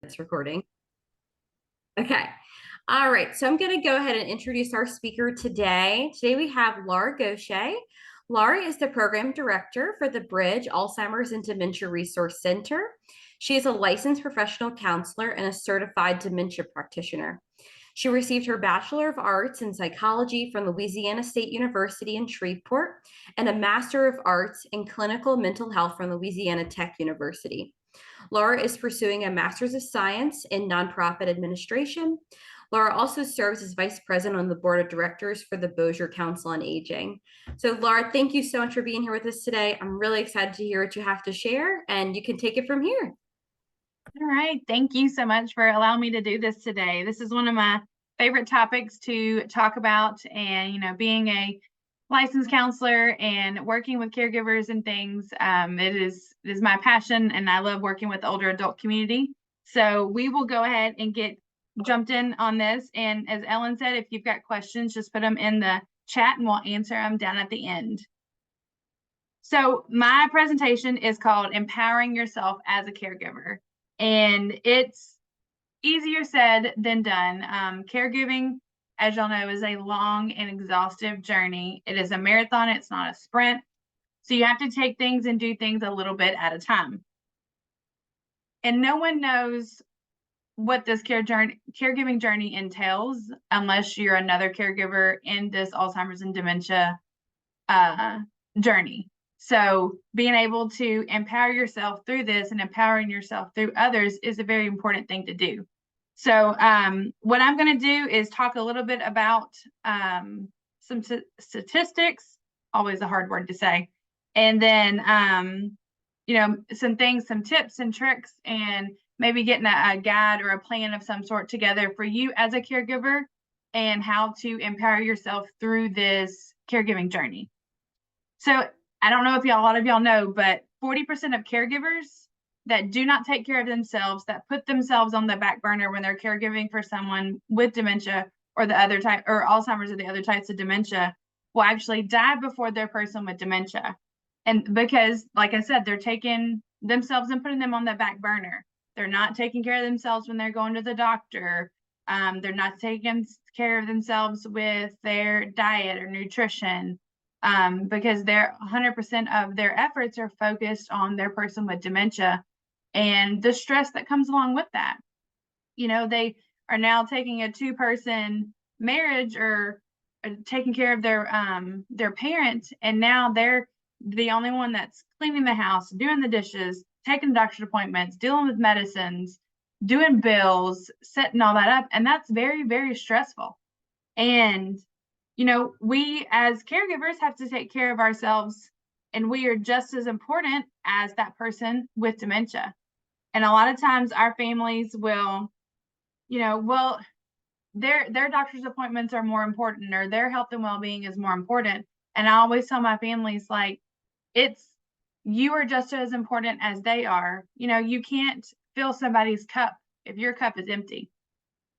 It's recording. Okay. All right. So I'm going to go ahead and introduce our speaker today. Today we have Laura Gauthier. Laura is the program director for the Bridge Alzheimer's and Dementia Resource Center. She is a licensed professional counselor and a certified dementia practitioner. She received her Bachelor of Arts in Psychology from Louisiana State University in Shreveport and a Master of Arts in Clinical Mental Health from Louisiana Tech University. Laura is pursuing a Master's of Science in Nonprofit Administration. Laura also serves as Vice President on the Board of Directors for the Bossier Council on Aging. So, Laura, thank you so much for being here with us today. I'm really excited to hear what you have to share, and you can take it from here. All right. Thank you so much for allowing me to do this today. This is one of my favorite topics to talk about. And, being a licensed counselor and working with caregivers and things, it is my passion, and I love working with the older adult community. So we will go ahead and get jumped in on this. And as Ellen said, if you've got questions, just put them in the chat and we'll answer them down at the end. So my presentation is called Empowering Yourself as a Caregiver. And it's easier said than done. Caregiving, as y'all know, is a long and exhaustive journey. It is a marathon. It's not a sprint. So you have to take things and do things a little bit at a time. And no one knows what this caregiving journey entails unless you're another caregiver in this Alzheimer's and dementia journey. So being able to empower yourself through this and empowering yourself through others is a very important thing to do. So what I'm going to do is talk a little bit about some statistics, always a hard word to say, and then, some things, some tips and tricks, and maybe getting a guide or a plan of some sort together for you as a caregiver and how to empower yourself through this caregiving journey. So I don't know if a lot of y'all know, but 40% of caregivers that do not take care of themselves, that put themselves on the back burner when they're caregiving for someone with dementia or the other type, or Alzheimer's or the other types of dementia, will actually die before their person with dementia. And because, like I said, they're taking themselves and putting them on the back burner. They're not taking care of themselves when they're going to the doctor. They're not taking care of themselves with their diet or nutrition. Because 100% of their efforts are focused on their person with dementia and the stress that comes along with that. They are now taking a two-person marriage or taking care of their parent, and now they're the only one that's cleaning the house, doing the dishes, taking doctor's appointments, dealing with medicines, doing bills, setting all that up, and that's very, very stressful. And we as caregivers have to take care of ourselves, and we are just as important as that person with dementia. And a lot of times our families will, their doctor's appointments are more important, or their health and well-being is more important. And I always tell my families, you are just as important as they are. You can't fill somebody's cup if your cup is empty.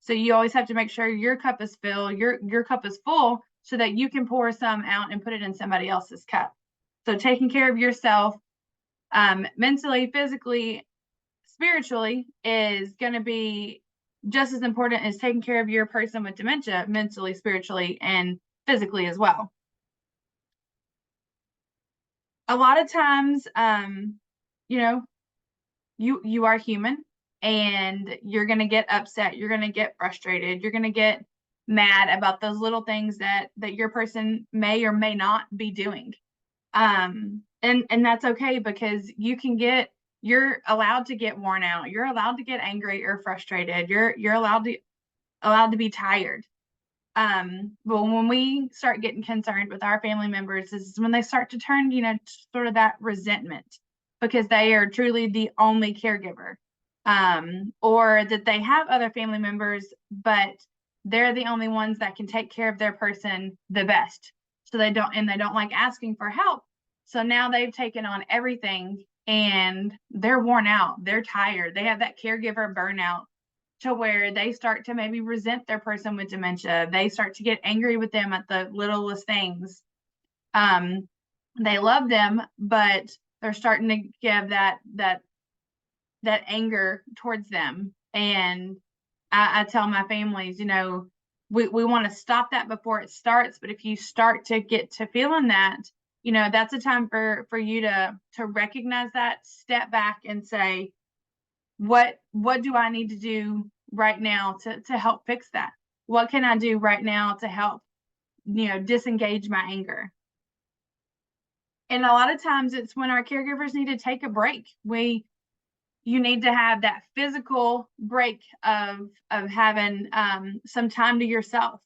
So you always have to make sure your cup is filled, your cup is full, so that you can pour some out and put it in somebody else's cup. So taking care of yourself mentally, physically, spiritually is going to be just as important as taking care of your person with dementia, mentally, spiritually, and physically as well. A lot of times, you are human, and you're going to get upset. You're going to get frustrated. You're going to get mad about those little things that your person may or may not be doing. And that's okay, because you're allowed to get worn out. You're allowed to get angry or frustrated. You're allowed to be tired. But when we start getting concerned with our family members, this is when they start to turn, sort of that resentment, because they are truly the only caregiver. Or that they have other family members, but they're the only ones that can take care of their person the best. So they don't like asking for help. So now they've taken on everything, and they're worn out. They're tired. They have that caregiver burnout, to where they start to maybe resent their person with dementia. They start to get angry with them at the littlest things. They love them, but they're starting to give that anger towards them. And I tell my families, we want to stop that before it starts. But if you start to get to feeling that, that's a time for you to recognize that, step back and say, what do I need to do right now to help fix that? What can I do right now to help, disengage my anger? And a lot of times it's when our caregivers need to take a break. You need to have that physical break of having some time to yourself,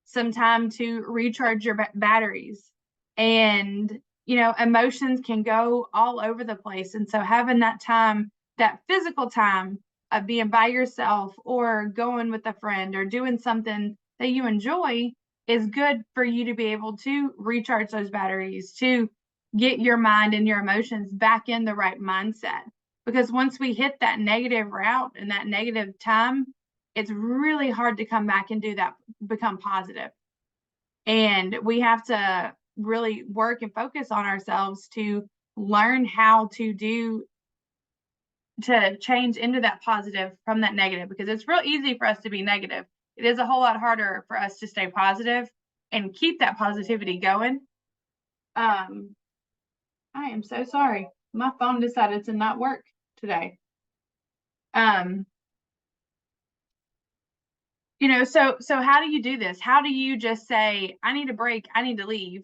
some time to recharge your batteries. And emotions can go all over the place, and so having that time, that physical time of being by yourself or going with a friend or doing something that you enjoy is good for you to be able to recharge those batteries, to get your mind and your emotions back in the right mindset. Because once we hit that negative route and that negative time, it's really hard to come back and do that, become positive. And we have to really work and focus on ourselves to learn how to change into that positive from that negative, because it's real easy for us to be negative. It is a whole lot harder for us to stay positive and keep that positivity going. I am so sorry. My phone decided to not work today. So how do you do this? How do you just say, I need a break, I need to leave?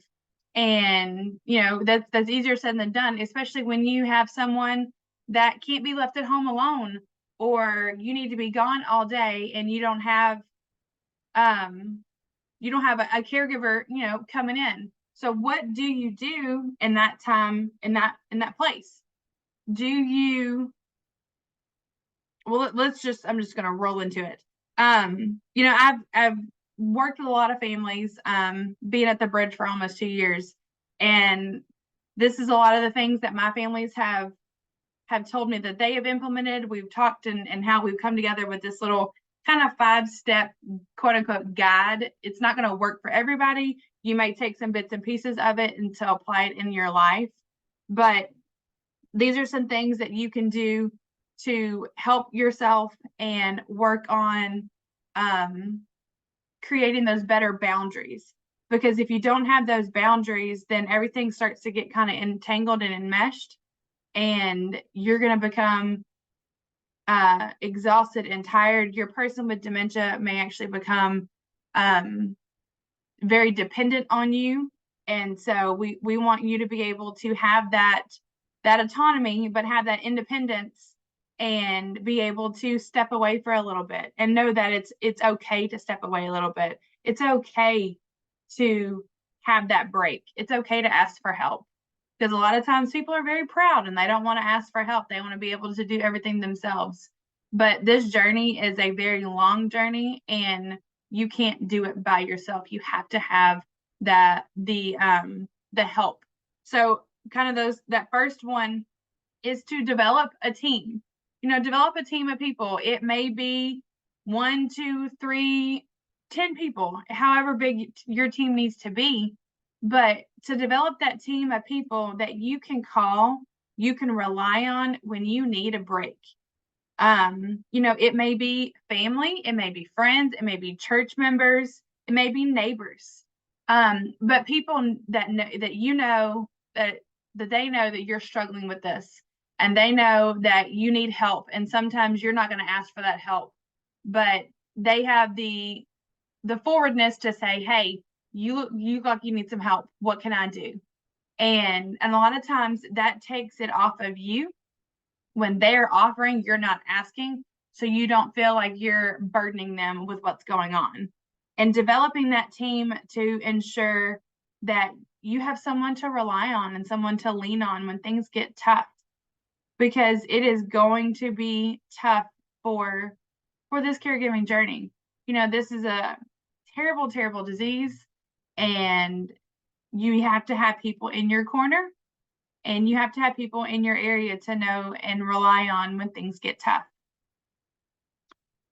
And that's easier said than done, especially when you have someone that can't be left at home alone, or you need to be gone all day and you don't have a caregiver, coming in. So what do you do in that time, in that place? Do you well, I'm just gonna roll into it. I've worked with a lot of families, being at the bridge for almost 2 years, and this is a lot of the things that my families have told me that they have implemented. We've talked and how we've come together with this little kind of 5-step quote unquote guide. It's not going to work for everybody. You may take some bits and pieces of it and to apply it in your life, but these are some things that you can do to help yourself and work on creating those better boundaries. Because if you don't have those boundaries, then everything starts to get kind of entangled and enmeshed, and you're going to become exhausted and tired. Your person with dementia may actually become very dependent on you. And so we want you to be able to have that autonomy, but have that independence and be able to step away for a little bit and know that it's okay to step away a little bit. It's okay to have that break. It's okay to ask for help, because a lot of times people are very proud and they don't want to ask for help. They want to be able to do everything themselves. But this journey is a very long journey, and you can't do it by yourself. You have to have the help. So kind of that first one is to develop a team. Develop a team of people. It may be 1, 2, 3, 10 people, however big your team needs to be. But to develop that team of people that you can call, you can rely on when you need a break. It may be family, it may be friends, it may be church members, it may be neighbors. But people that know that they know that you're struggling with this, and they know that you need help. And sometimes you're not going to ask for that help, but they have the forwardness to say, hey, you look like you need some help. What can I do? And a lot of times that takes it off of you. When they're offering, you're not asking, so you don't feel like you're burdening them with what's going on. And developing that team to ensure that you have someone to rely on and someone to lean on when things get tough, because it is going to be tough for this caregiving journey. This is a terrible, terrible disease, and you have to have people in your corner, and you have to have people in your area to know and rely on when things get tough.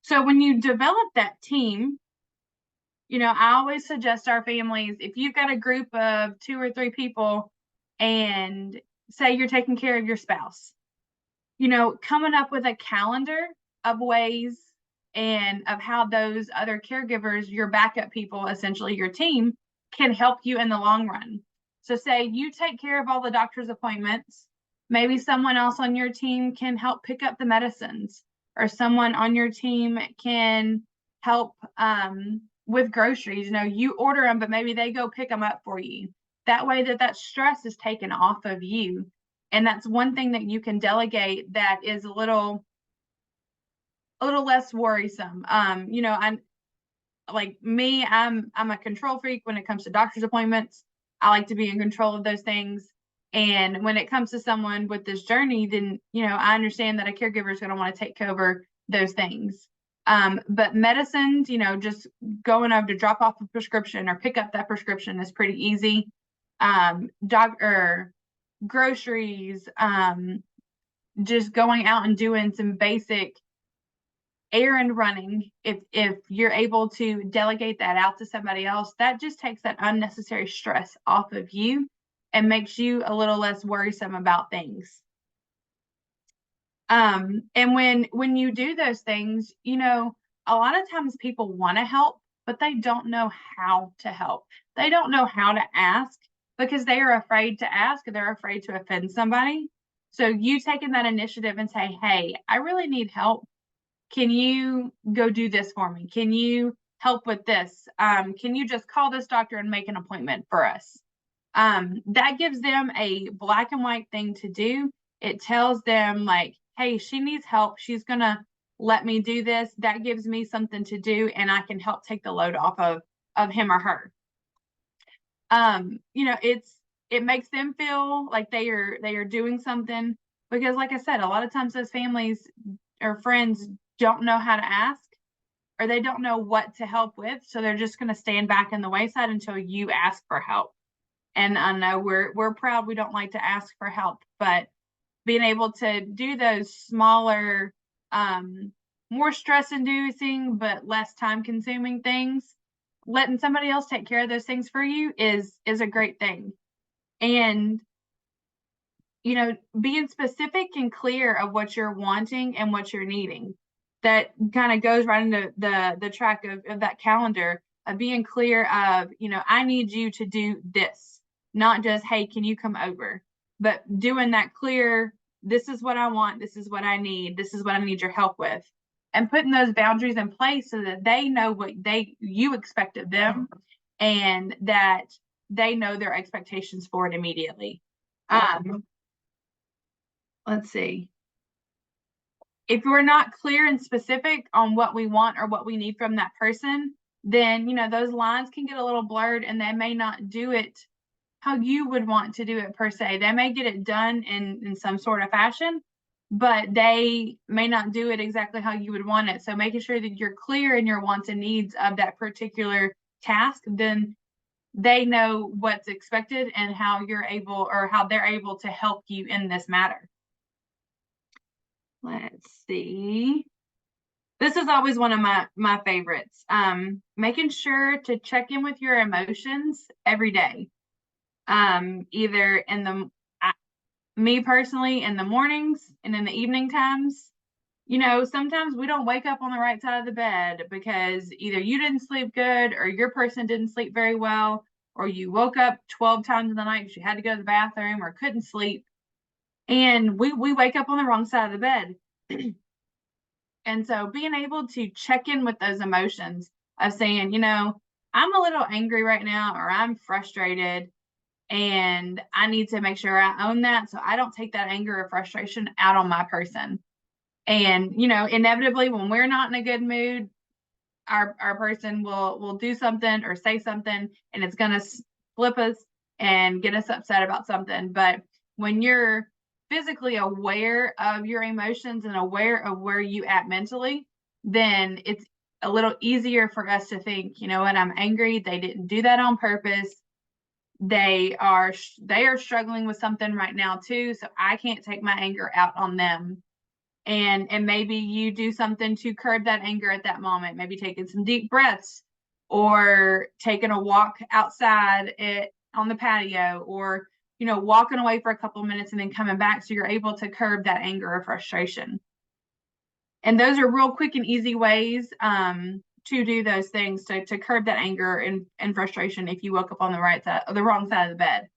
So when you develop that team, I always suggest our families, if you've got a group of 2 or 3 people, and say you're taking care of your spouse, coming up with a calendar of ways and of how those other caregivers, your backup people, essentially your team, can help you in the long run. So say you take care of all the doctor's appointments, maybe someone else on your team can help pick up the medicines, or someone on your team can help with groceries. You order them, but maybe they go pick them up for you. That way that stress is taken off of you. And that's one thing that you can delegate that is a little less worrisome. I'm like me, I'm a control freak when it comes to doctor's appointments. I like to be in control of those things. And when it comes to someone with this journey, then, I understand that a caregiver is going to want to take over those things. But medicines, just going over to drop off a prescription or pick up that prescription is pretty easy. Groceries, just going out and doing some basic errand running, if you're able to delegate that out to somebody else, that just takes that unnecessary stress off of you and makes you a little less worrisome about things. And when you do those things, a lot of times people want to help, but they don't know how to help. They don't know how to ask because they are afraid to ask, or they're afraid to offend somebody. So you taking that initiative and say, hey, I really need help. Can you go do this for me? Can you help with this? Can you just call this doctor and make an appointment for us? That gives them a black and white thing to do. It tells them like, hey, she needs help. She's going to let me do this. That gives me something to do, and I can help take the load off of him or her. It makes them feel like they are doing something, because like I said, a lot of times those families or friends don't know how to ask, or they don't know what to help with. So they're just going to stand back in the wayside until you ask for help. And I know we're proud we don't like to ask for help, but being able to do those smaller, more stress inducing, but less time consuming things, letting somebody else take care of those things for you is a great thing. And being specific and clear of what you're wanting and what you're needing, that kind of goes right into the track of that calendar of being clear of, I need you to do this, not just, hey, can you come over, but doing that clear, this is what I want, this is what I need, this is what I need your help with, and putting those boundaries in place so that they know what you expect of them, and that they know their expectations for it immediately. Let's see. If we're not clear and specific on what we want or what we need from that person, then, those lines can get a little blurred, and they may not do it how you would want to do it per se. They may get it done in some sort of fashion, but they may not do it exactly how you would want it. So making sure that you're clear in your wants and needs of that particular task, then they know what's expected and how you're able, or how they're able to help you in this matter. Let's see. This is always one of my favorites. Making sure to check in with your emotions every day. Either in me personally, in the mornings and in the evening times. Sometimes we don't wake up on the right side of the bed because either you didn't sleep good, or your person didn't sleep very well, or you woke up 12 times in the night because you had to go to the bathroom or couldn't sleep. And we wake up on the wrong side of the bed. And so being able to check in with those emotions of saying, I'm a little angry right now, or I'm frustrated, and I need to make sure I own that so I don't take that anger or frustration out on my person. And, inevitably when we're not in a good mood, our person will do something or say something, and it's going to flip us and get us upset about something. But when you're physically aware of your emotions and aware of where you at mentally, then it's a little easier for us to think, when I'm angry, they didn't do that on purpose. They are struggling with something right now too, so I can't take my anger out on them. And maybe you do something to curb that anger at that moment, maybe taking some deep breaths, or taking a walk outside on the patio, or walking away for a couple of minutes and then coming back, so you're able to curb that anger or frustration. And those are real quick and easy ways to do those things to curb that anger and frustration if you woke up on the right side or the wrong side of the bed.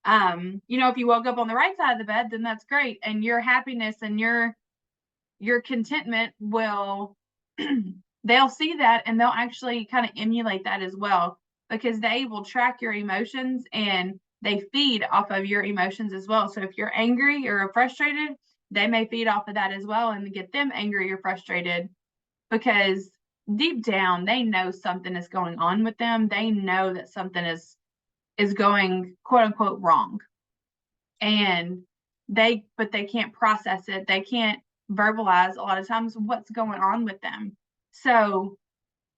If you woke up on the right side of the bed, then that's great. And your happiness and your contentment will they'll see that, and they'll actually kind of emulate that as well, because they will track your emotions and they feed off of your emotions as well. So if you're angry or frustrated, they may feed off of that as well and get them angry or frustrated, because deep down they know something is going on with them. They know that something is going quote unquote wrong, and they can't process it. They can't verbalize a lot of times what's going on with them. So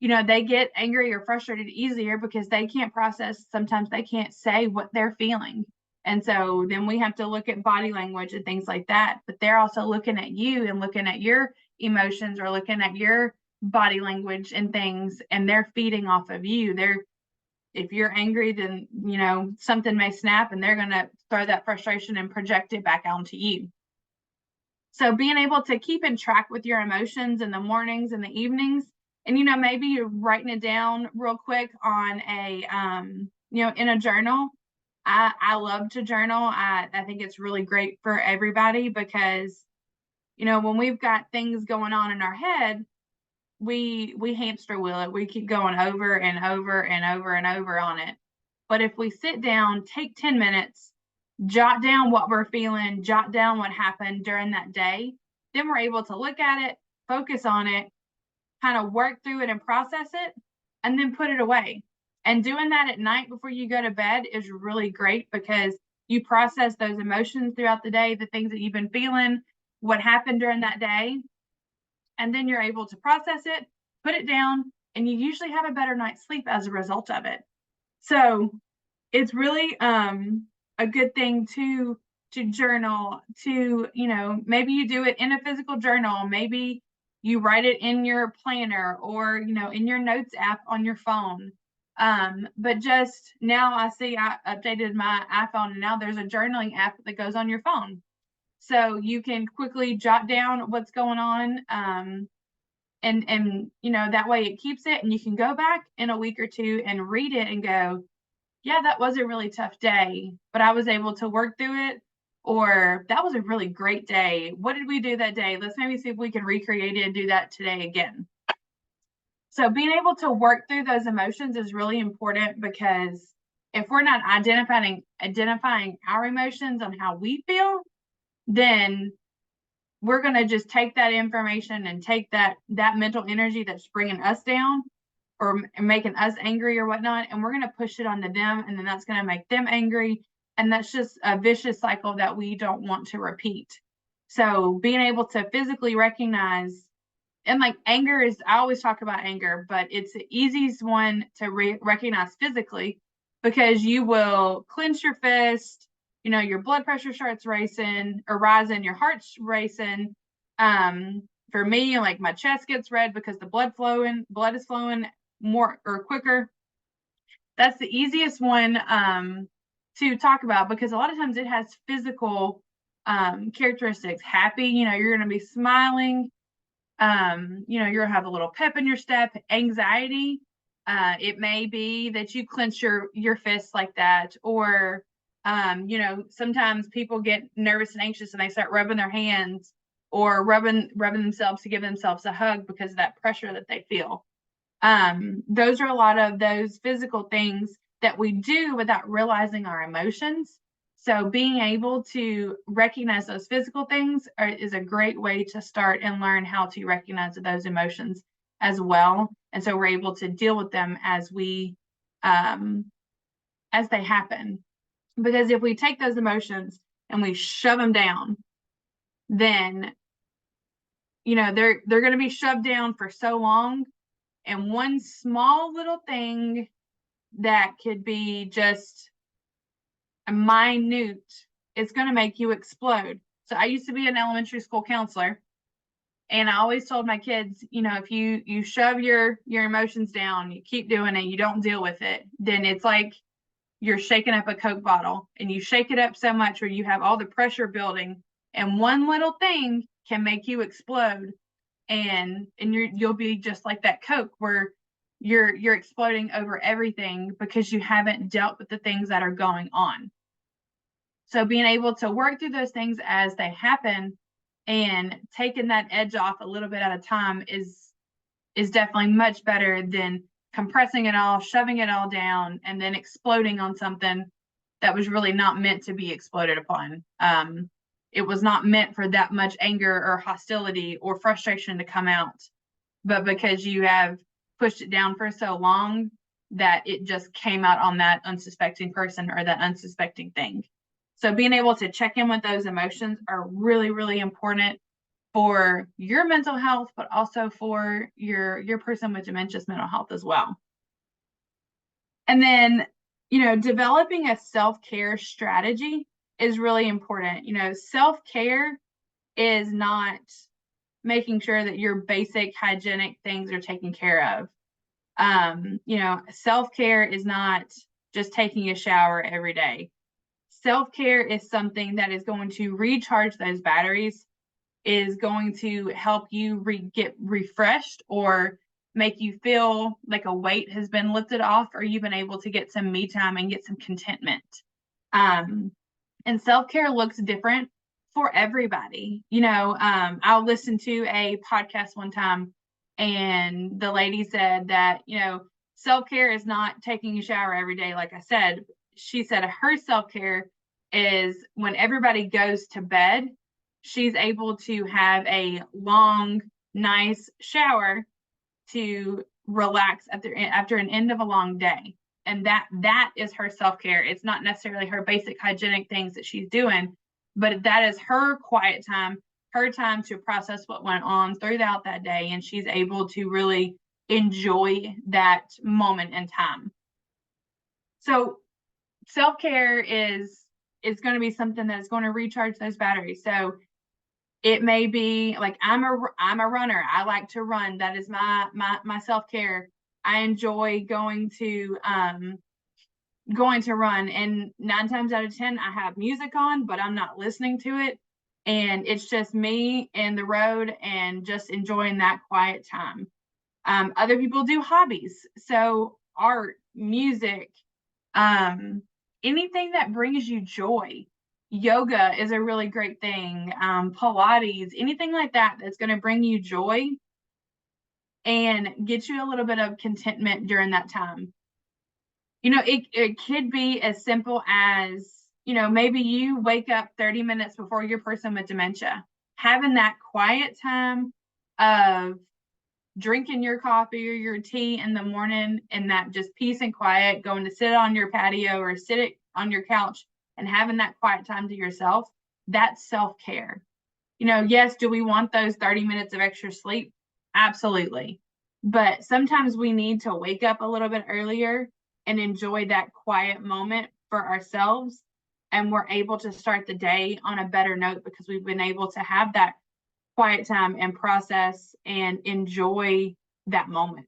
they get angry or frustrated easier because they can't process. Sometimes they can't say what they're feeling. And so then we have to look at body language and things like that. But they're also looking at you and looking at your emotions or looking at your body language and things, and they're feeding off of you. If you're angry, then, something may snap and they're going to throw that frustration and project it back onto you. So being able to keep in track with your emotions in the mornings and the evenings, and, maybe you're writing it down real quick on in a journal. I love to journal. I think it's really great for everybody because, when we've got things going on in our head, we hamster wheel it. We keep going over and over and over and over on it. But if we sit down, take 10 minutes, jot down what we're feeling, jot down what happened during that day, then we're able to look at it, focus on it, kind of work through it and process it, and then put it away. And doing that at night before you go to bed is really great because you process those emotions throughout the day, the things that you've been feeling, what happened during that day, and then you're able to process it, put it down, and you usually have a better night's sleep as a result of it. So it's really a good thing to journal, to, maybe you do it in a physical journal, maybe you write it in your planner or, in your notes app on your phone. But just now I see I updated my iPhone, and now there's a journaling app that goes on your phone. So you can quickly jot down what's going on. And that way it keeps it, and you can go back in a week or two and read it and go, yeah, that was a really tough day, but I was able to work through it. Or that was a really great day. What did we do that day? Let's maybe see if we can recreate it and do that today again. So being able to work through those emotions is really important, because if we're not identifying our emotions on how we feel, then we're going to just take that information and take that mental energy that's bringing us down or making us angry or whatnot, and we're going to push it onto them, and then that's going to make them angry, and that's just a vicious cycle that we don't want to repeat. So being able to physically recognize, and like anger is, I always talk about anger, but it's the easiest one to recognize physically, because you will clench your fist, your blood pressure starts racing or rising, your heart's racing. For me, like my chest gets red because the blood is flowing more or quicker. That's the easiest one to talk about, because a lot of times it has physical characteristics. Happy, you're going to be smiling. You're going to have a little pep in your step. Anxiety, it may be that you clench your fists like that, or sometimes people get nervous and anxious and they start rubbing their hands or rubbing themselves to give themselves a hug because of that pressure that they feel. Those are a lot of those physical things that we do without realizing our emotions. So being able to recognize those physical things is a great way to start and learn how to recognize those emotions as well. And so we're able to deal with them as they happen. Because if we take those emotions and we shove them down, then, they're going to be shoved down for so long. And one small little thing that could be just a minute, it's going to make you explode. So I used to be an elementary school counselor, and I always told my kids, if you shove your emotions down, you keep doing it, you don't deal with it, then it's like you're shaking up a Coke bottle, and you shake it up so much where you have all the pressure building, and one little thing can make you explode. and you'll be just like that Coke where you're exploding over everything because you haven't dealt with the things that are going on. So being able to work through those things as they happen and taking that edge off a little bit at a time is definitely much better than compressing it all, shoving it all down, and then exploding on something that was really not meant to be exploded upon. It was not meant for that much anger or hostility or frustration to come out, but because you have pushed it down for so long that it just came out on that unsuspecting person or that unsuspecting thing. So being able to check in with those emotions are really, really important for your mental health, but also for your person with dementia's mental health as well. And then, developing a self-care strategy is really important. Self-care is not making sure that your basic hygienic things are taken care of. Self-care is not just taking a shower every day. Self-care is something that is going to recharge those batteries, is going to help you get refreshed or make you feel like a weight has been lifted off, or you've been able to get some me time and get some contentment. And self-care looks different for everybody. I'll listen to a podcast one time and the lady said that, self-care is not taking a shower every day. Like I said, she said her self-care is when everybody goes to bed, she's able to have a long, nice shower to relax after an end of a long day. And that is her self-care. It's not necessarily her basic hygienic things that she's doing, but that is her quiet time, her time to process what went on throughout that day. And she's able to really enjoy that moment in time. So self-care is going to be something that's going to recharge those batteries. So it may be like I'm a runner. I like to run. That is my self-care. I enjoy going to run, and 9 times out of 10 I have music on, but I'm not listening to it, and it's just me and the road and just enjoying that quiet time. Other people do hobbies, so art, music, anything that brings you joy. Yoga is a really great thing. Pilates, anything like that that's going to bring you joy and get you a little bit of contentment during that time. It could be as simple as, maybe you wake up 30 minutes before your person with dementia, having that quiet time of drinking your coffee or your tea in the morning, and that just peace and quiet, going to sit on your patio or sit on your couch and having that quiet time to yourself. That's self-care. Yes, do we want those 30 minutes of extra sleep? Absolutely. But sometimes we need to wake up a little bit earlier and enjoy that quiet moment for ourselves. And we're able to start the day on a better note because we've been able to have that quiet time and process and enjoy that moment.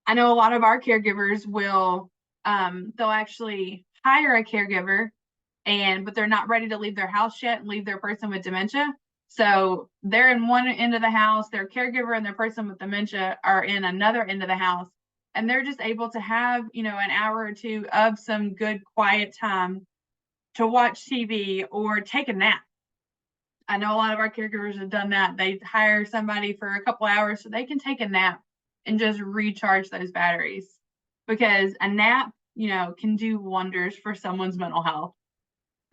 I know a lot of our caregivers will, they'll actually hire a caregiver, but they're not ready to leave their house yet and leave their person with dementia. So they're in one end of the house, their caregiver and their person with dementia are in another end of the house, and they're just able to have, an hour or two of some good quiet time to watch TV or take a nap. I know a lot of our caregivers have done that. They hire somebody for a couple hours so they can take a nap and just recharge those batteries, because a nap, can do wonders for someone's mental health.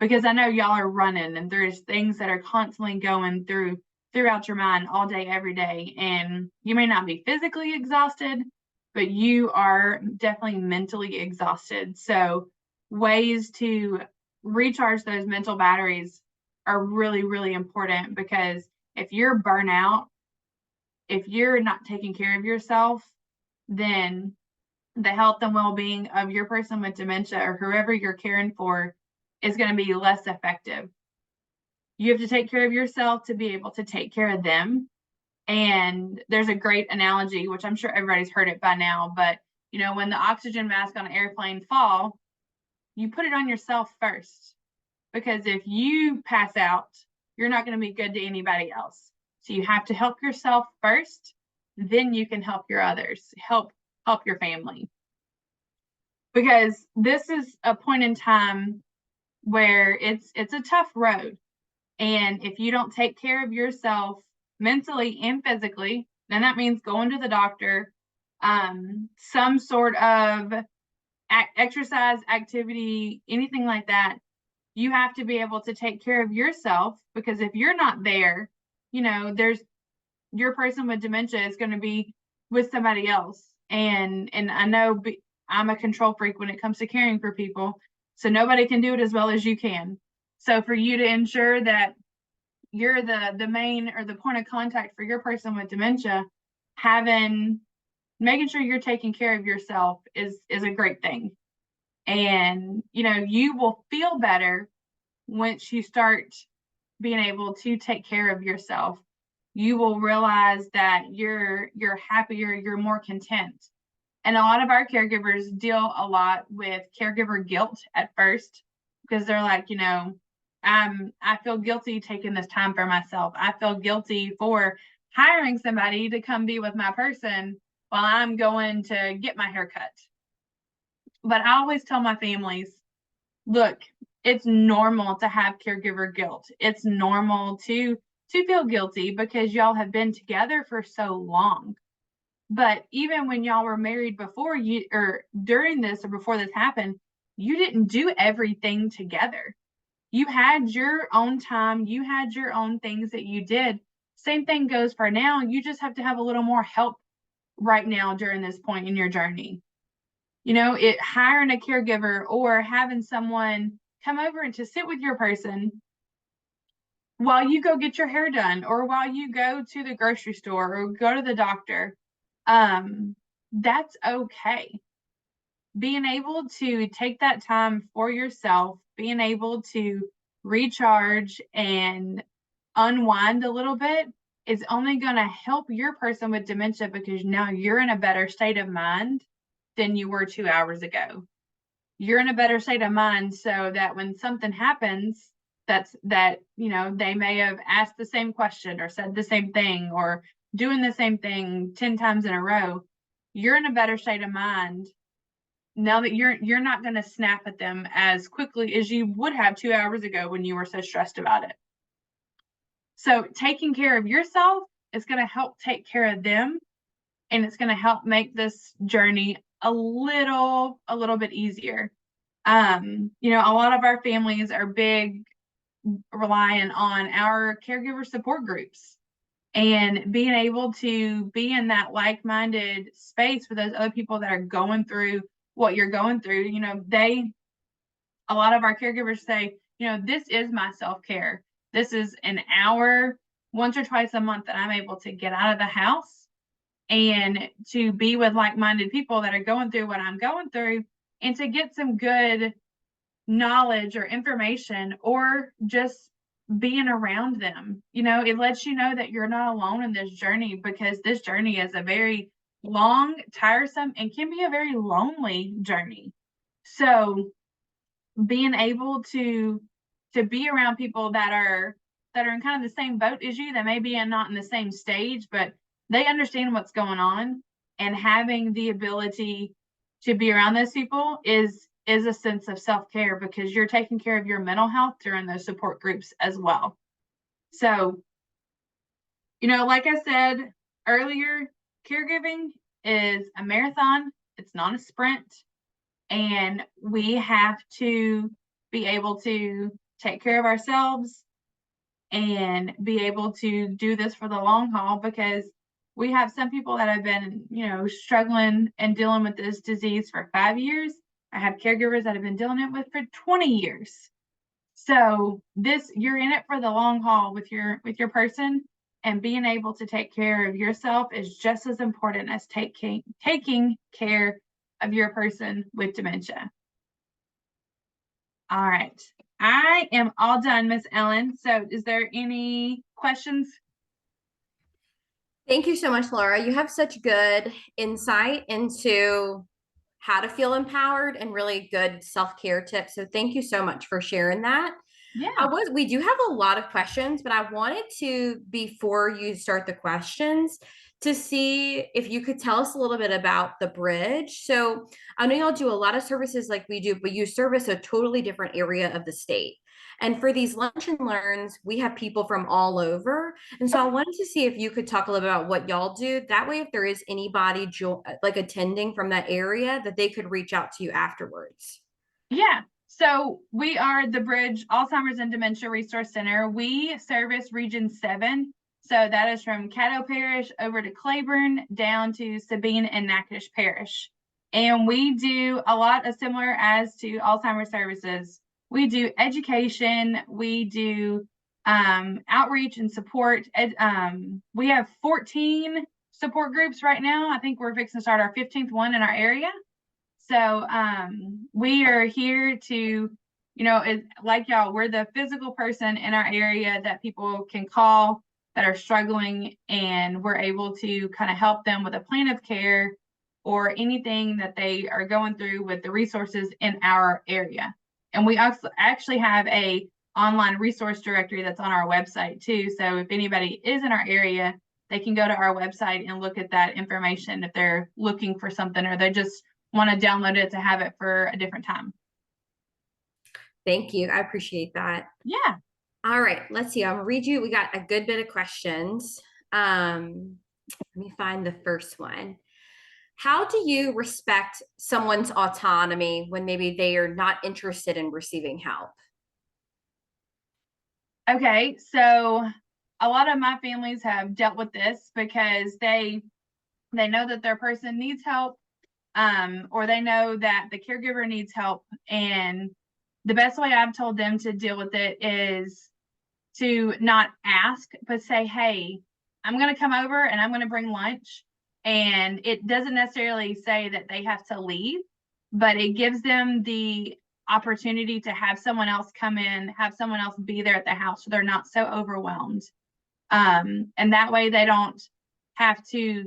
Because I know y'all are running and there's things that are constantly going throughout your mind all day, every day. And you may not be physically exhausted, but you are definitely mentally exhausted. So ways to recharge those mental batteries are really, really important, because if you're burnout, if you're not taking care of yourself, then the health and well-being of your person with dementia or whoever you're caring for is going to be less effective. You have to take care of yourself to be able to take care of them. And there's a great analogy, which I'm sure everybody's heard it by now, but when the oxygen mask on an airplane fall, you put it on yourself first, because if you pass out, you're not going to be good to anybody else. So you have to help yourself first, then you can help your others, help your family. Because this is a point in time where it's a tough road. And if you don't take care of yourself mentally and physically, then that means going to the doctor, some sort of exercise, activity, anything like that. You have to be able to take care of yourself, because if you're not there, there's your person with dementia is going to be with somebody else. And I know I'm a control freak when it comes to caring for people, so nobody can do it as well as you can. So for you to ensure that you're the main or the point of contact for your person with dementia, making sure you're taking care of yourself is a great thing. And you will feel better once you start being able to take care of yourself. You will realize that you're happier, you're more content. And a lot of our caregivers deal a lot with caregiver guilt at first, because they're like, I feel guilty taking this time for myself. I feel guilty for hiring somebody to come be with my person while I'm going to get my hair cut. But I always tell my families, look, it's normal to have caregiver guilt. It's normal to feel guilty because y'all have been together for so long. But even when y'all were married before or during this or before this happened, you didn't do everything together. You had your own time. You had your own things that you did. Same thing goes for now. You just have to have a little more help right now during this point in your journey. Hiring a caregiver or having someone come over and to sit with your person while you go get your hair done, or while you go to the grocery store or go to the doctor, that's okay. Being able to take that time for yourself, being able to recharge and unwind a little bit is only going to help your person with dementia, because now you're in a better state of mind than you were 2 hours ago. You're in a better state of mind so that when something happens, they may have asked the same question or said the same thing or doing the same thing 10 times in a row. You're in a better state of mind now that you're not going to snap at them as quickly as you would have 2 hours ago when you were so stressed about it. So taking care of yourself is going to help take care of them, and it's going to help make this journey a little bit easier. A lot of our families are big relying on our caregiver support groups, and being able to be in that like-minded space with those other people that are going through what you're going through. A lot of our caregivers say, this is my self-care. This is an hour once or twice a month that I'm able to get out of the house and to be with like-minded people that are going through what I'm going through, and to get some good knowledge or information, or just being around them. It lets you know that you're not alone in this journey, because this journey is a very long, tiresome, and can be a very lonely journey. So being able to be around people that are in kind of the same boat as you, that may be not in the same stage, but they understand what's going on, and having the ability to be around those people is a sense of self-care, because you're taking care of your mental health during those support groups as well. So, like I said earlier, caregiving is a marathon. It's not a sprint. And we have to be able to take care of ourselves and be able to do this for the long haul, because we have some people that have been, struggling and dealing with this disease for 5 years. I have caregivers that have been dealing with it for 20 years. So you're in it for the long haul with your person, and being able to take care of yourself is just as important as taking care of your person with dementia. All right. I am all done, Miss Ellen. So is there any questions? Thank you so much, Laura. You have such good insight into how to feel empowered and really good self-care tips. So thank you so much for sharing that. Yeah. We do have a lot of questions, but I wanted to, before you start the questions, to see if you could tell us a little bit about the bridge. So I know y'all do a lot of services like we do, but you service a totally different area of the state. And for these lunch and learns, we have people from all over. And so I wanted to see if you could talk a little bit about what y'all do. That way, if there is anybody like attending from that area, that they could reach out to you afterwards. Yeah. So we are the Bridge Alzheimer's and Dementia Resource Center. We service Region 7. So that is from Caddo Parish over to Claiborne down to Sabine and Natchitoches Parish. And we do a lot of similar as to Alzheimer's services. We do education, we do outreach and support. We have 14 support groups right now. I think we're fixing to start our 15th one in our area. So we are here to, like y'all, we're the physical person in our area that people can call that are struggling, and we're able to kind of help them with a plan of care or anything that they are going through with the resources in our area. And we actually have a online resource directory that's on our website too. So if anybody is in our area, they can go to our website and look at that information if they're looking for something, or they just want to download it to have it for a different time. Thank you. I appreciate that. Yeah. All right, let's see. I'm gonna read you. We got a good bit of questions. Let me find the first one. How do you respect someone's autonomy when maybe they are not interested in receiving help? Okay, so a lot of my families have dealt with this because they know that their person needs help, or they know that the caregiver needs help, and the best way I've told them to deal with it is to not ask, but say, hey, I'm going to come over and I'm going to bring lunch. And it doesn't necessarily say that they have to leave, but it gives them the opportunity to have someone else come in, have someone else be there at the house so they're not so overwhelmed. And that way they don't have to,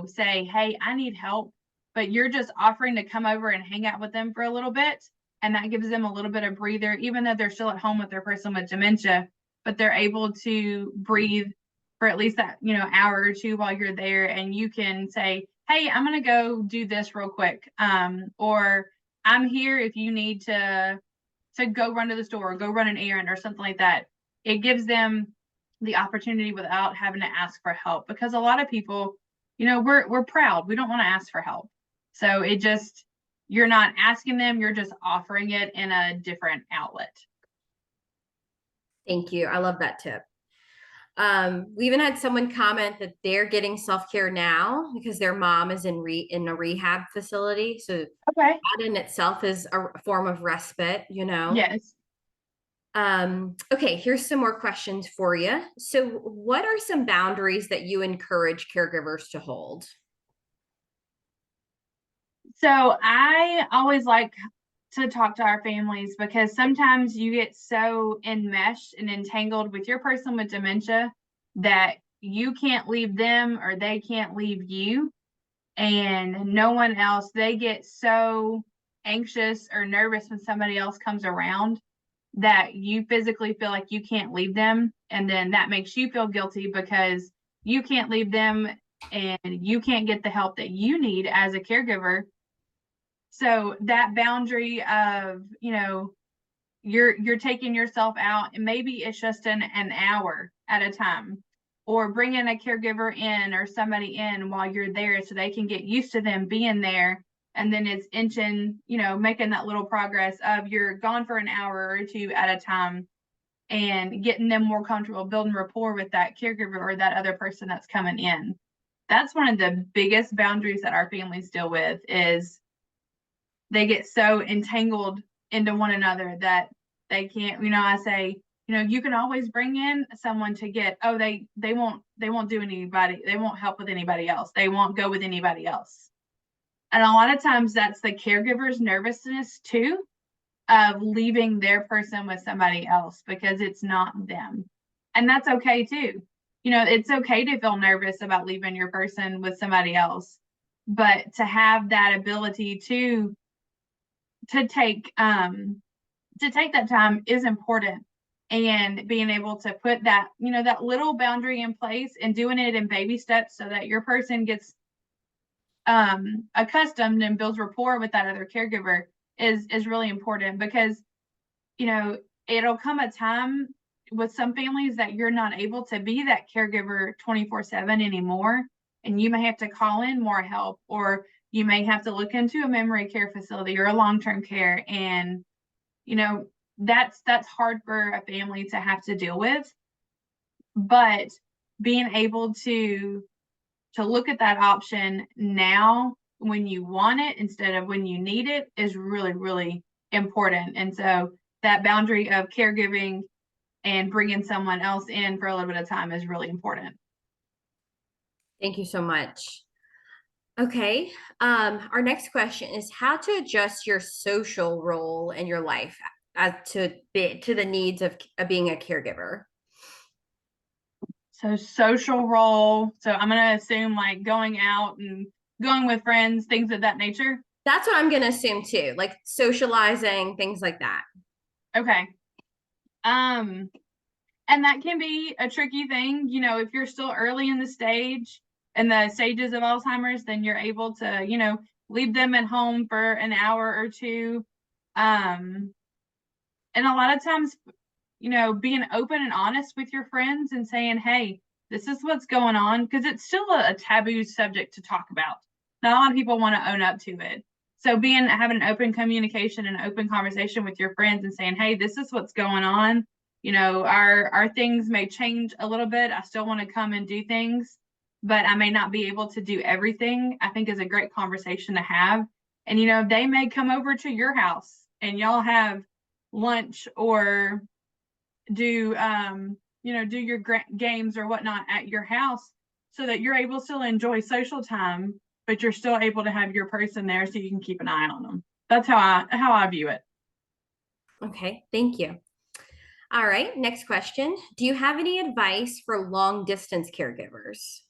say, hey, I need help, but you're just offering to come over and hang out with them for a little bit. And that gives them a little bit of breather, even though they're still at home with their person with dementia, but they're able to breathe for at least that, hour or two while you're there. And you can say, hey, I'm going to go do this real quick. Or I'm here if you need to go run to the store or go run an errand or something like that. It gives them the opportunity without having to ask for help, because a lot of people, we're proud. We don't want to ask for help. So you're not asking them, you're just offering it in a different outlet. Thank you. I love that tip. We even had someone comment that they're getting self-care now because their mom is in a rehab facility. So Okay. that in itself is a form of respite, Yes. Okay, here's some more questions for you. So what are some boundaries that you encourage caregivers to hold? So I always like to talk to our families, because sometimes you get so enmeshed and entangled with your person with dementia that you can't leave them or they can't leave you, and no one else. They get so anxious or nervous when somebody else comes around that you physically feel like you can't leave them, and then that makes you feel guilty because you can't leave them and you can't get the help that you need as a caregiver. So that boundary of, you're taking yourself out, and maybe it's just an hour at a time, or bringing a caregiver in or somebody in while you're there so they can get used to them being there. And then it's inching, making that little progress of you're gone for an hour or two at a time, and getting them more comfortable, building rapport with that caregiver or that other person that's coming in. That's one of the biggest boundaries that our families deal with, is they get so entangled into one another that they can't, I say, you can always bring in someone to get, oh, they won't do anybody, they won't help with anybody else, they won't go with anybody else. And a lot of times that's the caregiver's nervousness too, of leaving their person with somebody else because it's not them. And that's okay too. It's okay to feel nervous about leaving your person with somebody else, but to have that ability to take that time is important, and being able to put that, that little boundary in place and doing it in baby steps so that your person gets accustomed and builds rapport with that other caregiver is really important, because it'll come a time with some families that you're not able to be that caregiver 24/7 anymore, and you may have to call in more help, or you may have to look into a memory care facility or a long-term care, and that's hard for a family to have to deal with. But being able to look at that option now when you want it instead of when you need it is really, really important. And so that boundary of caregiving and bringing someone else in for a little bit of time is really important. Thank you so much. Okay. Our next question is how to adjust your social role in your life as to the needs of being a caregiver. So social role. So I'm going to assume like going out and going with friends, things of that nature. That's what I'm going to assume too, like socializing, things like that. Okay. And that can be a tricky thing, if you're still early in the stages of Alzheimer's, then you're able to, leave them at home for an hour or two. And a lot of times, being open and honest with your friends and saying, hey, this is what's going on, because it's still a taboo subject to talk about. Not a lot of people want to own up to it. So having an open communication and open conversation with your friends and saying, hey, this is what's going on. Our things may change a little bit. I still want to come and do things, but I may not be able to do everything, I think is a great conversation to have. And, they may come over to your house and y'all have lunch or do your games or whatnot at your house, so that you're able to still enjoy social time, but you're still able to have your person there so you can keep an eye on them. That's how I view it. Okay, thank you. All right, next question. Do you have any advice for long distance caregivers?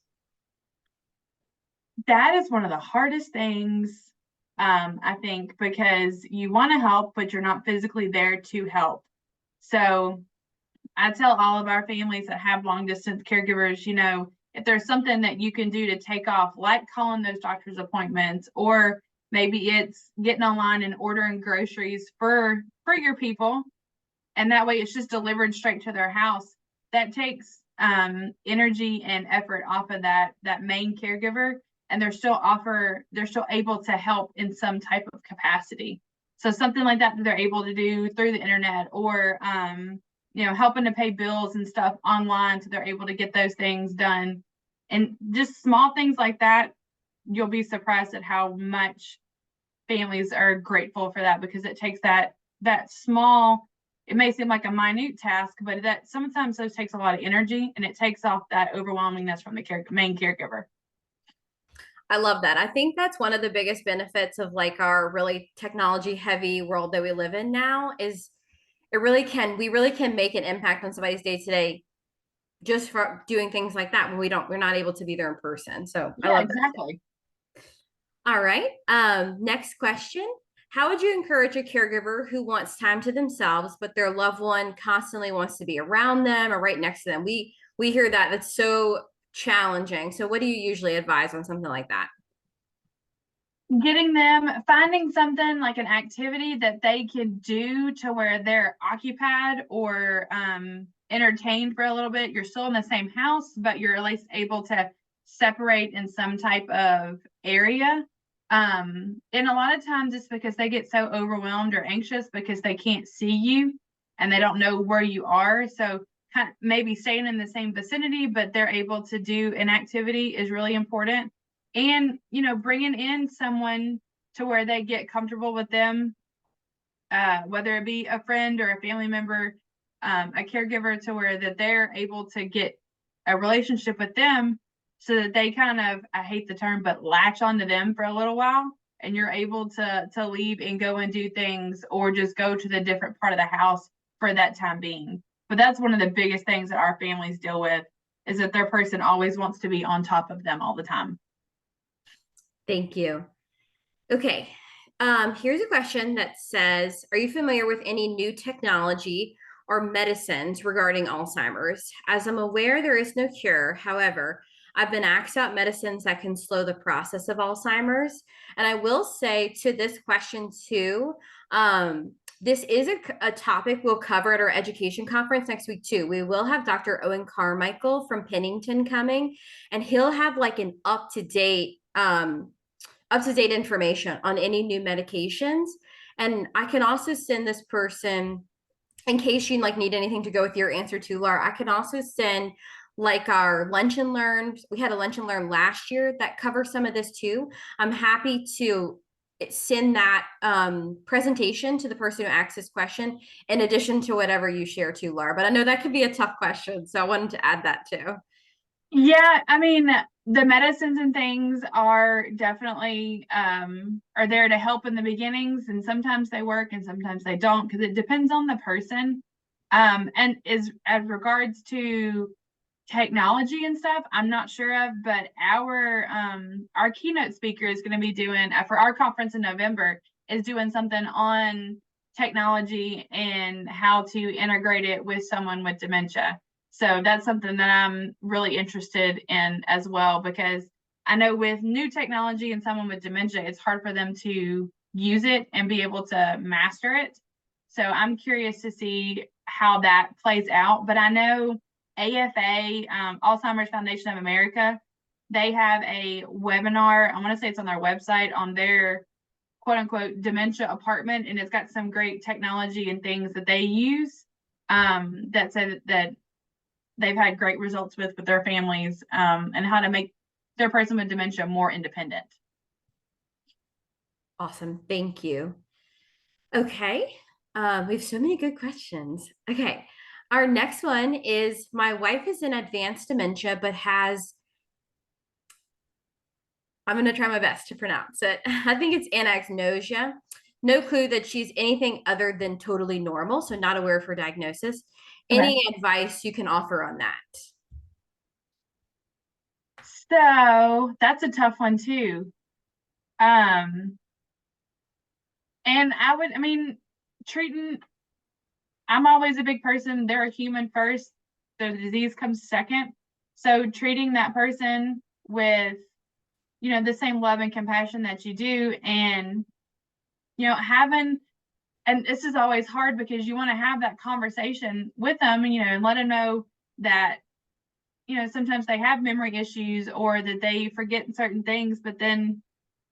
That is one of the hardest things, I think, because you want to help, but you're not physically there to help. So I tell all of our families that have long distance caregivers, if there's something that you can do to take off, like calling those doctor's appointments, or maybe it's getting online and ordering groceries for your people, and that way it's just delivered straight to their house. That takes energy and effort off of that main caregiver, and they're still able to help in some type of capacity. So something like that they're able to do through the internet, or helping to pay bills and stuff online, so they're able to get those things done. And just small things like that, you'll be surprised at how much families are grateful for that, because it takes that small, it may seem like a minute task, but that sometimes those takes a lot of energy, and it takes off that overwhelmingness from the main caregiver. I love that. I think that's one of the biggest benefits of like our really technology heavy world that we live in now is we really can make an impact on somebody's day to day just for doing things like that when we're not able to be there in person. So I Yeah, love exactly. that. All right. Next question. How would you encourage a caregiver who wants time to themselves, but their loved one constantly wants to be around them or right next to them? We hear that. That's so challenging. So what do you usually advise on something like that? Getting them, finding something like an activity that they can do to where they're occupied or entertained for a little bit. You're still in the same house, but you're at least able to separate in some type of area. And a lot of times it's because they get so overwhelmed or anxious because they can't see you and they don't know where you are. So kind of maybe staying in the same vicinity, but they're able to do an activity is really important. And bringing in someone to where they get comfortable with them, whether it be a friend or a family member, a caregiver, to where that they're able to get a relationship with them, so that they kind of, I hate the term, but latch onto them for a little while, and you're able to leave and go and do things, or just go to the different part of the house for that time being. But that's one of the biggest things that our families deal with, is that their person always wants to be on top of them all the time. Thank you. Okay. Here's a question that says, are you familiar with any new technology are medicines regarding Alzheimer's. As I'm aware, there is no cure. However, I've been asked about medicines that can slow the process of Alzheimer's. And I will say to this question too, this is a topic we'll cover at our education conference next week too. We will have Dr. Owen Carmichael from Pennington coming, and he'll have like an up to date information on any new medications. And I can also send this person, in case you like need anything to go with your answer to, Laura, I can also send like our lunch and learn. We had a lunch and learn last year that covers some of this too. I'm happy to send that presentation to the person who asks this question in addition to whatever you share too, Laura. But I know that could be a tough question, so I wanted to add that too. Yeah, I mean, the medicines and things are definitely are there to help in the beginnings, and sometimes they work and sometimes they don't because it depends on the person. And as regards to technology and stuff, I'm not sure of, but our keynote speaker is going to be doing for our conference in November is doing something on technology and how to integrate it with someone with dementia. So that's something that I'm really interested in as well, because I know with new technology and someone with dementia, it's hard for them to use it and be able to master it. So I'm curious to see how that plays out. But I know AFA, Alzheimer's Foundation of America, they have a webinar. I want to say it's on their website on their quote unquote dementia apartment. And it's got some great technology and things that they use that say that they've had great results with their families and how to make their person with dementia more independent. Awesome. Thank you. Okay. We have so many good questions. Okay. Our next one is, my wife is in advanced dementia, but I'm going to try my best to pronounce it. I think it's anaxnosia. No clue that she's anything other than totally normal, so not aware of her diagnosis. Any advice you can offer on that? So that's a tough one too. And I mean, I'm always a big person. They're a human first. The disease comes second. So treating that person with, the same love and compassion that you do, and, and this is always hard because you want to have that conversation with them, and let them know that, sometimes they have memory issues or that they forget certain things, but then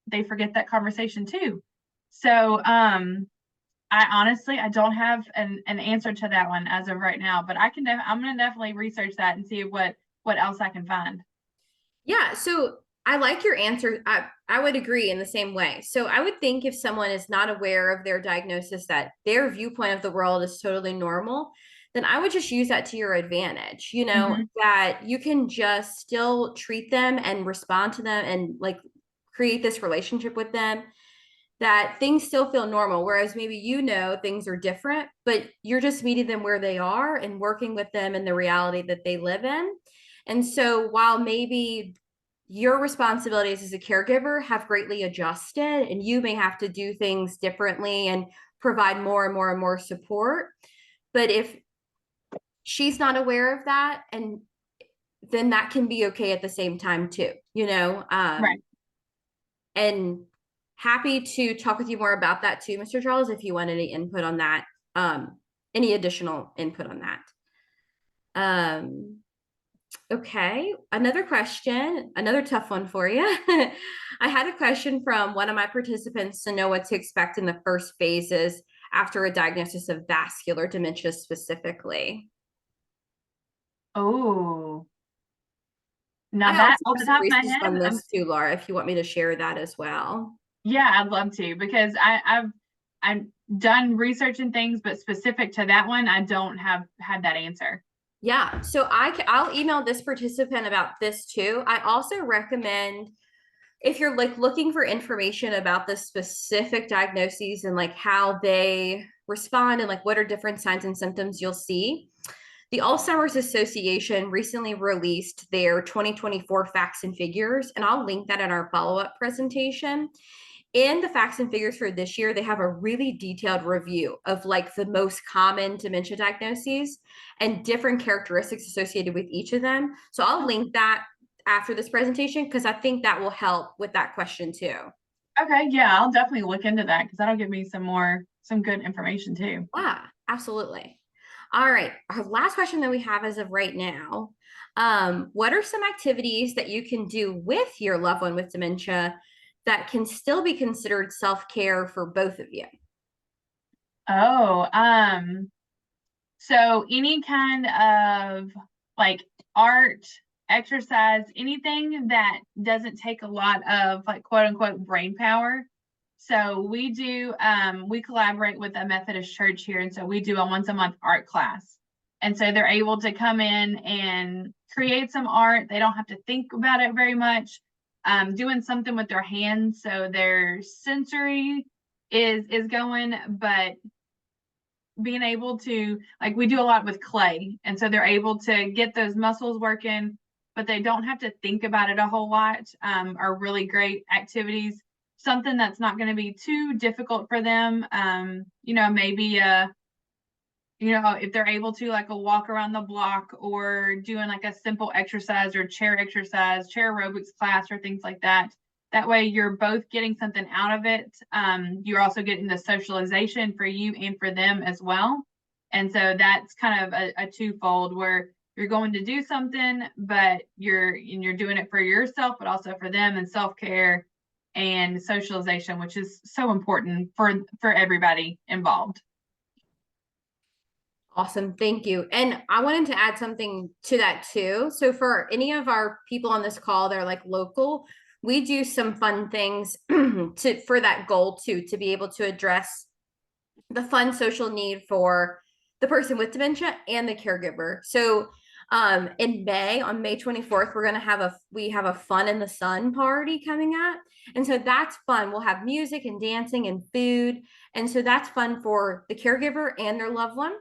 they forget that conversation too. So, I don't have an answer to that one as of right now, but I'm going to definitely research that and see what else I can find. Yeah, so I like your answer. I would agree in the same way. So I would think if someone is not aware of their diagnosis, that their viewpoint of the world is totally normal, then I would just use that to your advantage, that you can just still treat them and respond to them and like create this relationship with them, that things still feel normal. Whereas maybe, things are different, but you're just meeting them where they are and working with them in the reality that they live in. And so while maybe your responsibilities as a caregiver have greatly adjusted and you may have to do things differently and provide more and more and more support, but if she's not aware of that, and then that can be okay at the same time too, Right. And happy to talk with you more about that too, Mr. Charles, if you want any input on that, any additional input on that. Okay, another question, another tough one for you. I had a question from one of my participants to know what to expect in the first phases after a diagnosis of vascular dementia specifically. Oh, now I that also off have the some top of my research on head, this too, Laura, if you want me to share that as well. yeah, I'd love to, because I've done research and things, but specific to that one, I don't have had that answer. Yeah, so I'll email this participant about this too. I also recommend, if you're like looking for information about the specific diagnoses and like how they respond and like what are different signs and symptoms you'll see, The Alzheimer's Association recently released their 2024 facts and figures, and I'll link that in our follow-up presentation. In the facts and figures for this year, they have a really detailed review of like the most common dementia diagnoses and different characteristics associated with each of them. So I'll link that after this presentation because I think that will help with that question too. Okay, yeah, I'll definitely look into that because that'll give me some good information too. Yeah, absolutely. All right. Our last question that we have as of right now. What are some activities that you can do with your loved one with dementia that can still be considered self-care for both of you? Oh, so any kind of like art, exercise, anything that doesn't take a lot of like quote unquote brain power. So we collaborate with a Methodist church here. And so we do a once a month art class. And so they're able to come in and create some art. They don't have to think about it very much. Doing something with their hands. So their sensory is going, but being able to, like, we do a lot with clay, and so they're able to get those muscles working, but they don't have to think about it a whole lot. Are really great activities. Something that's not going to be too difficult for them. Maybe if they're able to, like, a walk around the block, or doing like a simple exercise or chair exercise, chair aerobics class, or things like that. That way you're both getting something out of it. You're also getting the socialization for you and for them as well. And so that's kind of a twofold, where you're going to do something, but you're doing it for yourself, but also for them, and self-care and socialization, which is so important for everybody involved. Awesome. Thank you. And I wanted to add something to that too. So for any of our people on this call that are like local, we do some fun things for that goal too, to be able to address the fun social need for the person with dementia and the caregiver. So in May, on May 24th, we have a fun in the sun party coming up. And so that's fun. We'll have music and dancing and food. And so that's fun for the caregiver and their loved one.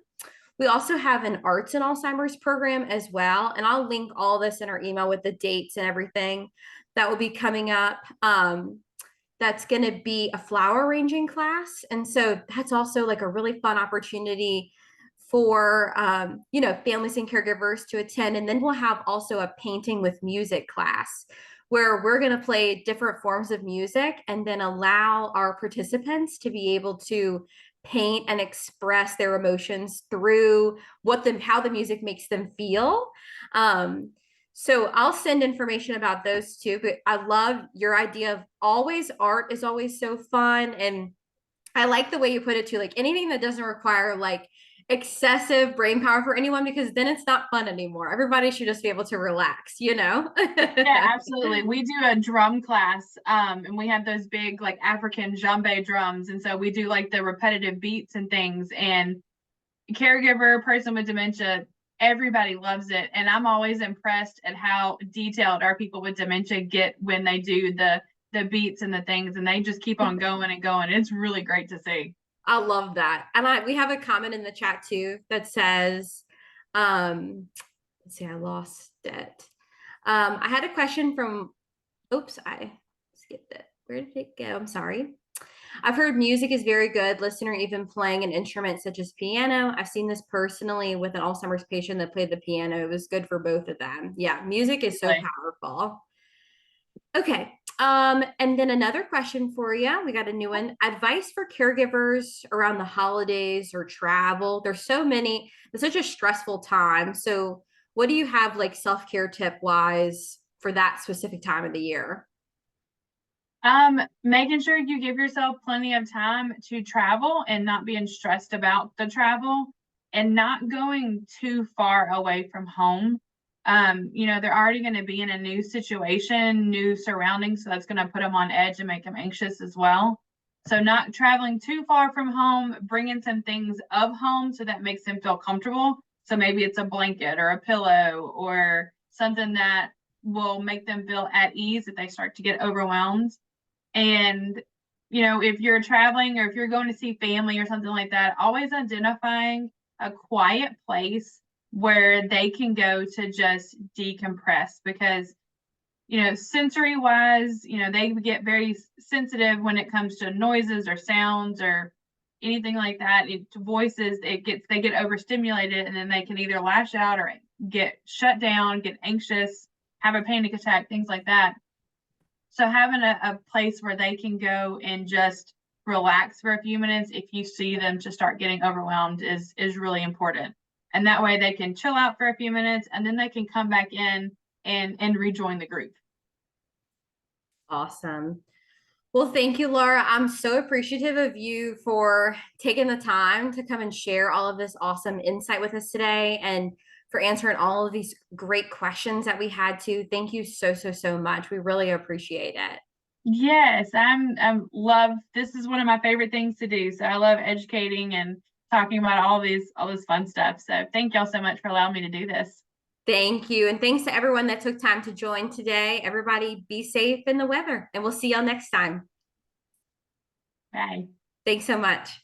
We also have an arts and Alzheimer's program as well. And I'll link all this in our email with the dates and everything that will be coming up. That's going to be a flower arranging class. And so that's also like a really fun opportunity for, families and caregivers to attend. And then we'll have also a painting with music class where we're going to play different forms of music and then allow our participants to be able to paint and express their emotions through how the music makes them feel. So I'll send information about those too, but I love your idea of always art is always so fun. And I like the way you put it too, like anything that doesn't require like excessive brain power for anyone, because then it's not fun anymore. Everybody should just be able to relax, Yeah, absolutely. We do a drum class, and we have those big like African djembe drums, and so we do like the repetitive beats and things. And caregiver, person with dementia, everybody loves it, and I'm always impressed at how detailed our people with dementia get when they do the beats and the things, and they just keep on going and going. It's really great to see. I love that. And we have a comment in the chat too that says, let's see, I lost it. I had a question from, oops, I skipped it. Where did it go? I'm sorry. I've heard music is very good. Listener even playing an instrument such as piano. I've seen this personally with an Alzheimer's patient that played the piano. It was good for both of them. Yeah, music is so powerful. Okay. And then another question for you. We got a new one. Advice for caregivers around the holidays or travel. There's so many, it's such a stressful time. So what do you have like self-care tip wise for that specific time of the year? Making sure you give yourself plenty of time to travel and not being stressed about the travel, and not going too far away from home. They're already going to be in a new situation, new surroundings, so that's going to put them on edge and make them anxious as well. So not traveling too far from home, bringing some things of home so that makes them feel comfortable. So maybe it's a blanket or a pillow or something that will make them feel at ease if they start to get overwhelmed. And, if you're traveling or if you're going to see family or something like that, always identifying a quiet place where they can go to just decompress because sensory wise, they get very sensitive when it comes to noises or sounds or anything like that. To voices, they get overstimulated and then they can either lash out or get shut down, get anxious, have a panic attack, things like that. So having a place where they can go and just relax for a few minutes if you see them to start getting overwhelmed is really important. And that way they can chill out for a few minutes and then they can come back in and rejoin the group. Awesome. Well, thank you, Laura. I'm so appreciative of you for taking the time to come and share all of this awesome insight with us today and for answering all of these great questions that we had to. Thank you so, so, so much. We really appreciate it. Yes, I'm love this is one of my favorite things to do. So I love educating and talking about all this fun stuff. So thank y'all so much for allowing me to do this. Thank you. And thanks to everyone that took time to join today. Everybody be safe in the weather, and we'll see y'all next time. Bye. Thanks so much.